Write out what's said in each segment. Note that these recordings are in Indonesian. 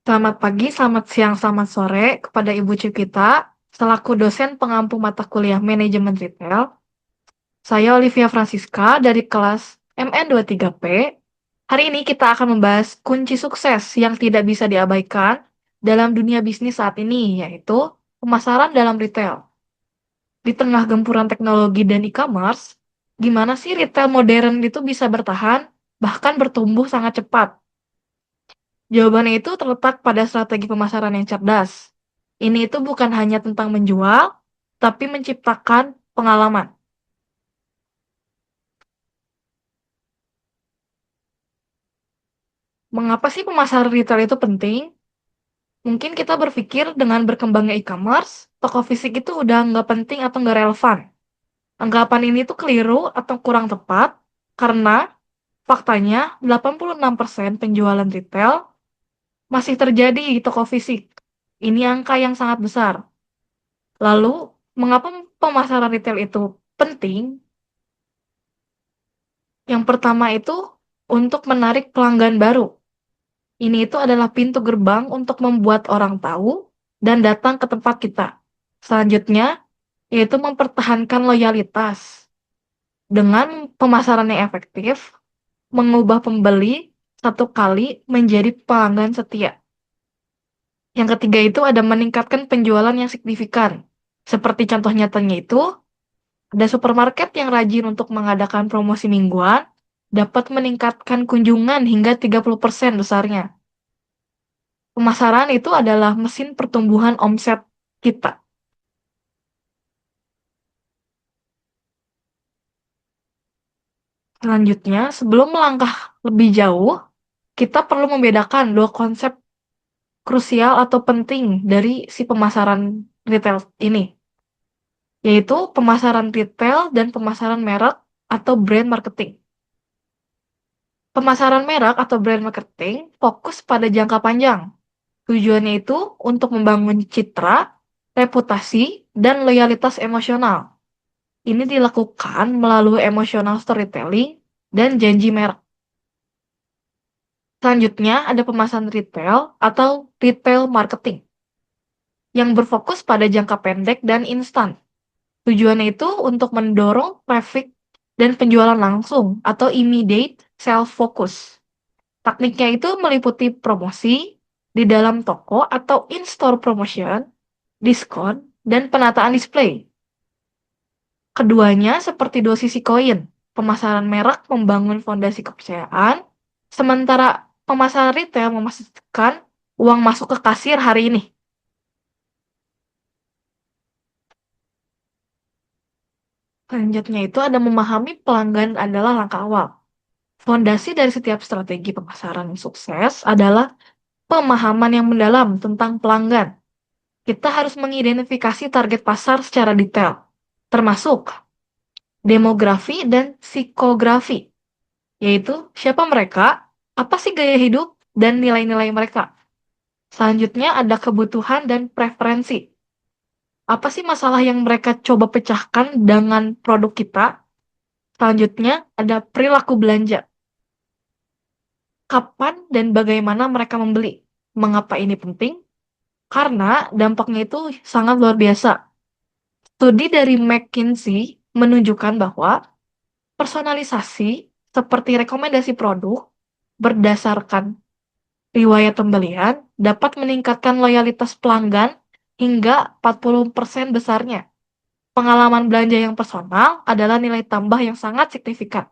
Selamat pagi, selamat siang, selamat sore kepada Ibu Cipita, selaku dosen pengampu mata kuliah Manajemen Retail. Saya Olivia Francisca dari kelas MN23P. Hari ini kita akan membahas kunci sukses yang tidak bisa diabaikan dalam dunia bisnis saat ini, yaitu pemasaran dalam retail. Di tengah gempuran teknologi dan e-commerce, gimana sih retail modern itu bisa bertahan, bahkan bertumbuh sangat cepat? Jawabannya itu terletak pada strategi pemasaran yang cerdas. Ini itu bukan hanya tentang menjual, tapi menciptakan pengalaman. Mengapa sih pemasaran retail itu penting? Mungkin kita berpikir dengan berkembangnya e-commerce, toko fisik itu udah nggak penting atau nggak relevan. Anggapan ini tuh keliru atau kurang tepat, karena faktanya 86% penjualan retail masih terjadi di toko fisik. Ini angka yang sangat besar. Lalu, mengapa pemasaran retail itu penting? Yang pertama itu untuk menarik pelanggan baru. Ini itu adalah pintu gerbang untuk membuat orang tahu dan datang ke tempat kita. Selanjutnya, yaitu mempertahankan loyalitas. Dengan pemasaran yang efektif, mengubah pembeli satu kali menjadi pelanggan setia. Yang ketiga itu ada meningkatkan penjualan yang signifikan. Seperti contoh nyatanya itu, ada supermarket yang rajin untuk mengadakan promosi mingguan, dapat meningkatkan kunjungan hingga 30% besarnya. Pemasaran itu adalah mesin pertumbuhan omset kita. Selanjutnya, sebelum melangkah lebih jauh, kita perlu membedakan dua konsep krusial atau penting dari si pemasaran retail ini, yaitu pemasaran retail dan pemasaran merek atau brand marketing. Pemasaran merek atau brand marketing fokus pada jangka panjang. Tujuannya itu untuk membangun citra, reputasi, dan loyalitas emosional. Ini dilakukan melalui emotional storytelling dan janji merek. Selanjutnya ada pemasaran retail atau retail marketing yang berfokus pada jangka pendek dan instan. Tujuannya itu untuk mendorong traffic dan penjualan langsung atau immediate sales focus. Tekniknya itu meliputi promosi di dalam toko atau in-store promotion, diskon, dan penataan display. Keduanya seperti dua sisi koin. Pemasaran merek membangun fondasi kepercayaan, sementara pemasaran retail memastikan uang masuk ke kasir hari ini. Selanjutnya itu ada memahami pelanggan adalah langkah awal. Fondasi dari setiap strategi pemasaran yang sukses adalah pemahaman yang mendalam tentang pelanggan. Kita harus mengidentifikasi target pasar secara detail, termasuk demografi dan psikografi, yaitu siapa mereka, apa sih gaya hidup, dan nilai-nilai mereka. Selanjutnya ada kebutuhan dan preferensi. Apa sih masalah yang mereka coba pecahkan dengan produk kita? Selanjutnya ada perilaku belanja. Kapan dan bagaimana mereka membeli? Mengapa ini penting? Karena dampaknya itu sangat luar biasa. Studi dari McKinsey menunjukkan bahwa personalisasi seperti rekomendasi produk berdasarkan riwayat pembelian dapat meningkatkan loyalitas pelanggan hingga 40% besarnya. Pengalaman belanja yang personal adalah nilai tambah yang sangat signifikan.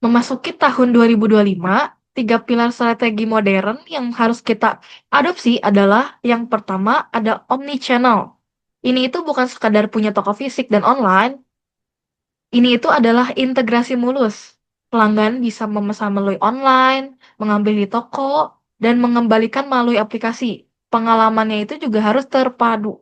Memasuki tahun 2025, tiga pilar strategi modern yang harus kita adopsi adalah yang pertama ada omnichannel. Ini itu bukan sekadar punya toko fisik dan online, ini itu adalah integrasi mulus. Pelanggan bisa memesan melalui online, mengambil di toko, dan mengembalikan melalui aplikasi. Pengalamannya itu juga harus terpadu.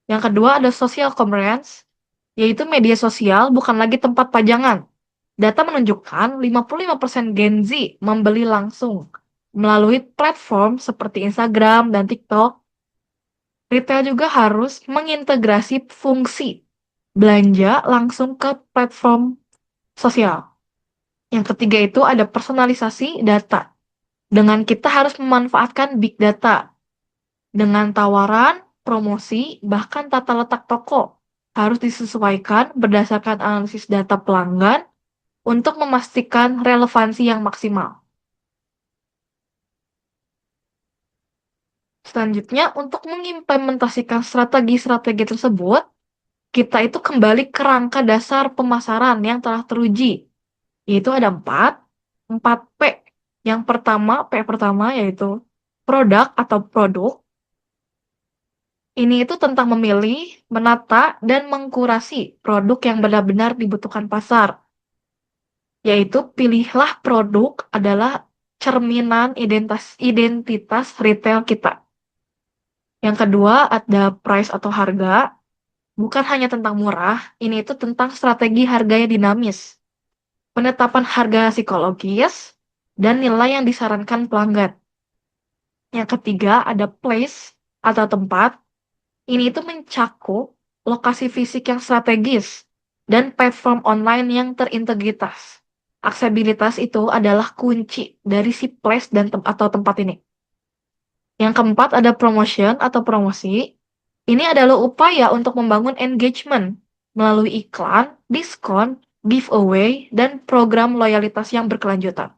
Yang kedua ada social commerce, yaitu media sosial bukan lagi tempat pajangan. Data menunjukkan 55% Gen Z membeli langsung melalui platform seperti Instagram dan TikTok. Retail juga harus mengintegrasi fungsi belanja langsung ke platform sosial. Yang ketiga itu ada personalisasi data. Dengan kita harus memanfaatkan big data dengan tawaran, promosi, bahkan tata letak toko harus disesuaikan berdasarkan analisis data pelanggan untuk memastikan relevansi yang maksimal. Selanjutnya, untuk mengimplementasikan strategi-strategi tersebut, kita itu kembali ke rangka dasar pemasaran yang telah teruji, yaitu ada empat P. Yang pertama, P pertama yaitu produk atau produk. Ini itu tentang memilih, menata, dan mengkurasi produk yang benar-benar dibutuhkan pasar. Yaitu pilihlah produk adalah cerminan identitas retail kita. Yang kedua ada price atau harga, bukan hanya tentang murah, ini itu tentang strategi harga yang dinamis, penetapan harga psikologis, dan nilai yang disarankan pelanggan. Yang ketiga ada place atau tempat, ini itu mencakup lokasi fisik yang strategis dan platform online yang terintegritas. Aksesibilitas itu adalah kunci dari si place dan atau tempat ini. Yang keempat ada promotion atau promosi. Ini adalah upaya untuk membangun engagement melalui iklan, diskon, giveaway, dan program loyalitas yang berkelanjutan.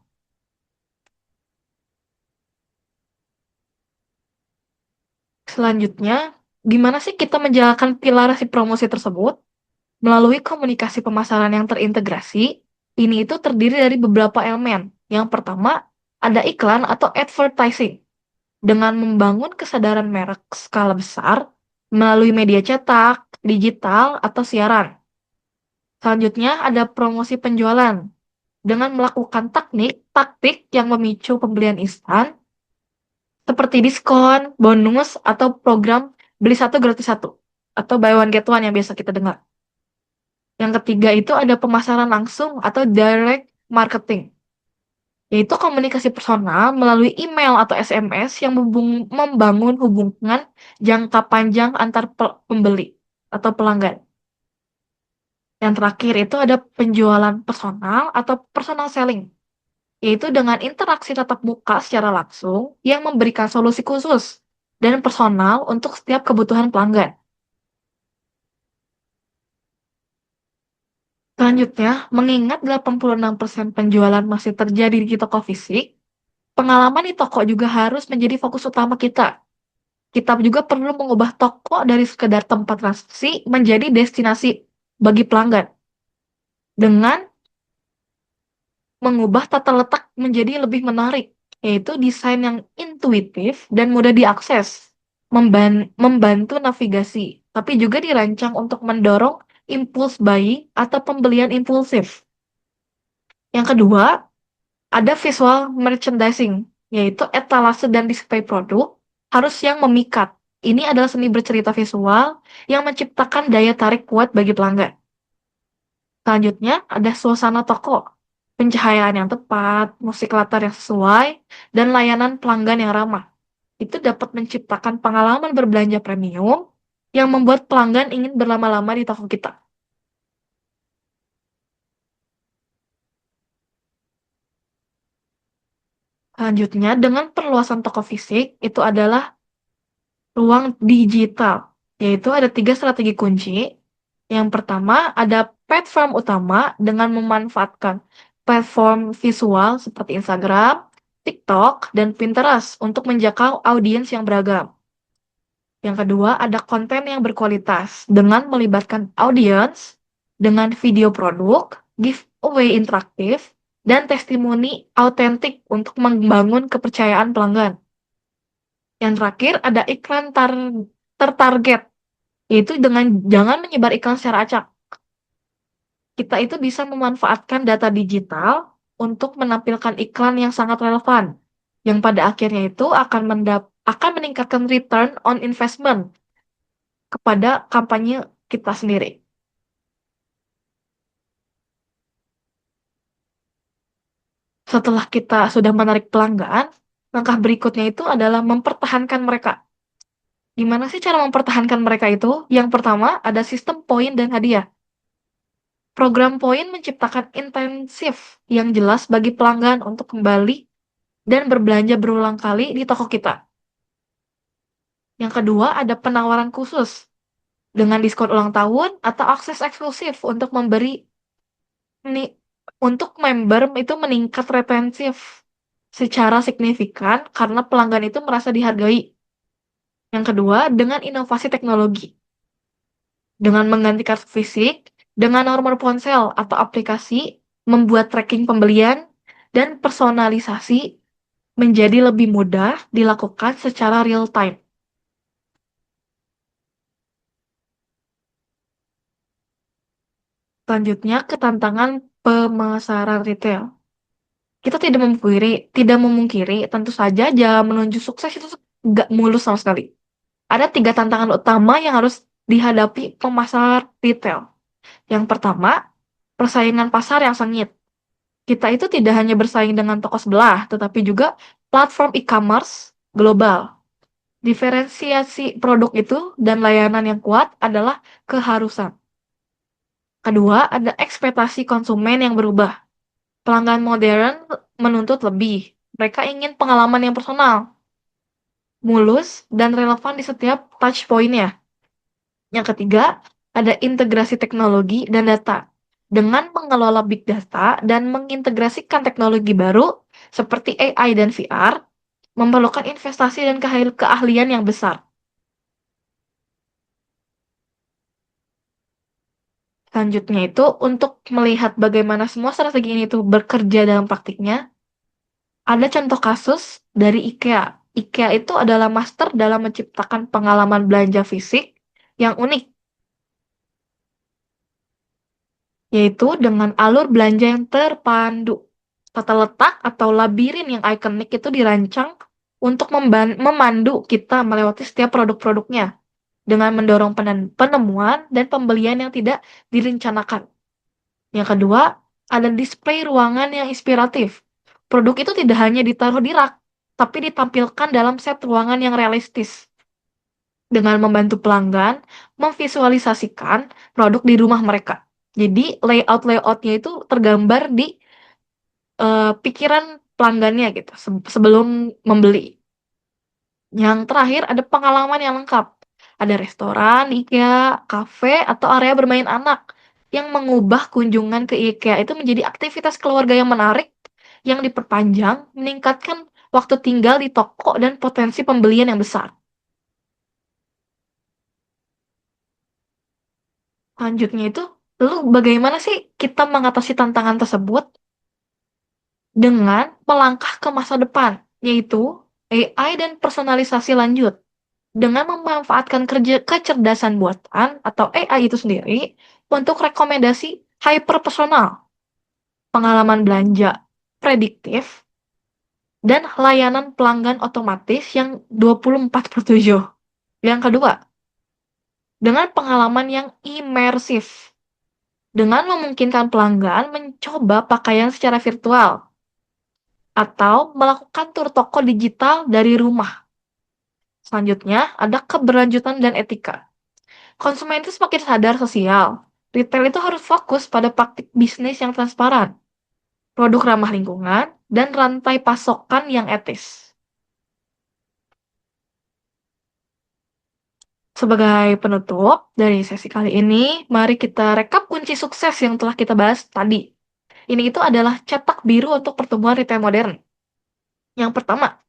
Selanjutnya, gimana sih kita menjalankan pilar si promosi tersebut? Melalui komunikasi pemasaran yang terintegrasi, ini itu terdiri dari beberapa elemen. Yang pertama, ada iklan atau advertising. Dengan membangun kesadaran merek skala besar melalui media cetak, digital, atau siaran. Selanjutnya ada promosi penjualan dengan melakukan taktik yang memicu pembelian instan seperti diskon, bonus, atau program beli satu gratis satu atau buy one get one yang biasa kita dengar. Yang ketiga itu ada pemasaran langsung atau direct marketing, yaitu komunikasi personal melalui email atau SMS yang membangun hubungan jangka panjang antar pembeli atau pelanggan. Yang terakhir itu ada penjualan personal atau personal selling, yaitu dengan interaksi tatap muka secara langsung yang memberikan solusi khusus dan personal untuk setiap kebutuhan pelanggan. Selanjutnya, mengingat 86% penjualan masih terjadi di toko fisik, pengalaman di toko juga harus menjadi fokus utama kita. Kita juga perlu mengubah toko dari sekedar tempat transaksi menjadi destinasi bagi pelanggan dengan mengubah tata letak menjadi lebih menarik, yaitu desain yang intuitif dan mudah diakses, membantu navigasi, tapi juga dirancang untuk mendorong impulse buying atau pembelian impulsif. Yang kedua, ada visual merchandising, yaitu etalase dan display produk harus yang memikat. Ini adalah seni bercerita visual yang menciptakan daya tarik kuat bagi pelanggan. Selanjutnya, ada suasana toko, pencahayaan yang tepat, musik latar yang sesuai, dan layanan pelanggan yang ramah. Itu dapat menciptakan pengalaman berbelanja premium yang membuat pelanggan ingin berlama-lama di toko kita. Selanjutnya, dengan perluasan toko fisik, itu adalah ruang digital, yaitu ada tiga strategi kunci. Yang pertama, ada platform utama dengan memanfaatkan platform visual seperti Instagram, TikTok, dan Pinterest untuk menjangkau audiens yang beragam. Yang kedua, ada konten yang berkualitas dengan melibatkan audiens dengan video produk, giveaway interaktif, dan testimoni autentik untuk membangun kepercayaan pelanggan. Yang terakhir, ada iklan tertarget, yaitu dengan jangan menyebar iklan secara acak. Kita itu bisa memanfaatkan data digital untuk menampilkan iklan yang sangat relevan, yang pada akhirnya itu akan meningkatkan return on investment kepada kampanye kita sendiri. Setelah kita sudah menarik pelanggan, langkah berikutnya itu adalah mempertahankan mereka. Gimana sih cara mempertahankan mereka itu? Yang pertama, ada sistem poin dan hadiah. Program poin menciptakan intensif yang jelas bagi pelanggan untuk kembali dan berbelanja berulang kali di toko kita. Yang kedua, ada penawaran khusus dengan diskon ulang tahun atau akses eksklusif ni- untuk member itu meningkat retensif secara signifikan karena pelanggan itu merasa dihargai. Yang kedua, dengan inovasi teknologi. Dengan mengganti kartu fisik, dengan nomor ponsel atau aplikasi, membuat tracking pembelian dan personalisasi menjadi lebih mudah dilakukan secara real time. Selanjutnya ke tantangan pemasaran retail. Kita tidak memungkiri, tentu saja jalan menuju sukses itu nggak mulus sama sekali. Ada tiga tantangan utama yang harus dihadapi pemasar retail. Yang pertama, persaingan pasar yang sengit. Kita itu tidak hanya bersaing dengan toko sebelah, tetapi juga platform e-commerce global. Diferensiasi produk itu dan layanan yang kuat adalah keharusan. Kedua, ada ekspektasi konsumen yang berubah. Pelanggan modern menuntut lebih. Mereka ingin pengalaman yang personal, mulus, dan relevan di setiap touch point-nya. Yang ketiga, ada integrasi teknologi dan data. Dengan mengelola big data dan mengintegrasikan teknologi baru seperti AI dan VR, memerlukan investasi dan keahlian yang besar. Selanjutnya itu, untuk melihat bagaimana semua strategi ini tuh bekerja dalam praktiknya, ada contoh kasus dari IKEA. IKEA itu adalah master dalam menciptakan pengalaman belanja fisik yang unik, yaitu dengan alur belanja yang terpandu. Tata letak atau labirin yang ikonik itu dirancang untuk memandu kita melewati setiap produk-produknya dengan mendorong penemuan dan pembelian yang tidak direncanakan. Yang kedua, ada display ruangan yang inspiratif. Produk itu tidak hanya ditaruh di rak, tapi ditampilkan dalam set ruangan yang realistis dengan membantu pelanggan memvisualisasikan produk di rumah mereka. Jadi layout-layoutnya itu tergambar di pikiran pelanggannya gitu sebelum membeli. Yang terakhir ada pengalaman yang lengkap. Ada restoran, IKEA, kafe, atau area bermain anak yang mengubah kunjungan ke IKEA itu menjadi aktivitas keluarga yang menarik, yang diperpanjang, meningkatkan waktu tinggal di toko dan potensi pembelian yang besar. Lanjutnya itu, lalu bagaimana sih kita mengatasi tantangan tersebut dengan melangkah ke masa depan, yaitu AI dan personalisasi lanjut. Dengan memanfaatkan kecerdasan buatan atau AI itu sendiri untuk rekomendasi hyper personal, pengalaman belanja prediktif, dan layanan pelanggan otomatis yang 24/7. Yang kedua, dengan pengalaman yang imersif, dengan memungkinkan pelanggan mencoba pakaian secara virtual atau melakukan tur toko digital dari rumah. Selanjutnya, ada keberlanjutan dan etika. Konsumen itu semakin sadar sosial. Retail itu harus fokus pada praktik bisnis yang transparan, produk ramah lingkungan, dan rantai pasokan yang etis. Sebagai penutup dari sesi kali ini, mari kita rekap kunci sukses yang telah kita bahas tadi. Ini itu adalah cetak biru untuk pertumbuhan retail modern. Yang pertama,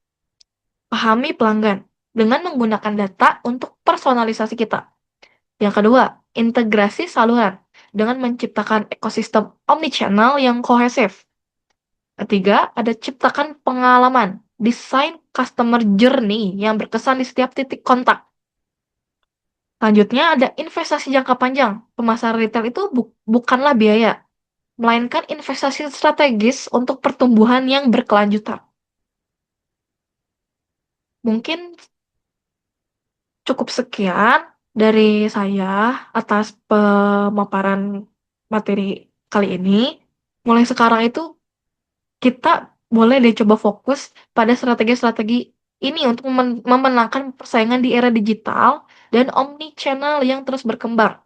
pahami pelanggan dengan menggunakan data untuk personalisasi kita. Yang kedua, integrasi saluran dengan menciptakan ekosistem omnichannel yang kohesif. Ketiga, ada ciptakan pengalaman, desain customer journey yang berkesan di setiap titik kontak. Selanjutnya, ada investasi jangka panjang. Pemasaran retail itu bukanlah biaya, melainkan investasi strategis untuk pertumbuhan yang berkelanjutan. Mungkin cukup sekian dari saya atas pemaparan materi kali ini. Mulai sekarang itu kita boleh deh coba fokus pada strategi-strategi ini untuk memenangkan persaingan di era digital dan omni-channel yang terus berkembang.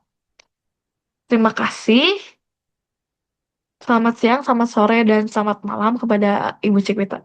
Terima kasih. Selamat siang, selamat sore, dan selamat malam kepada Ibu Cikwita.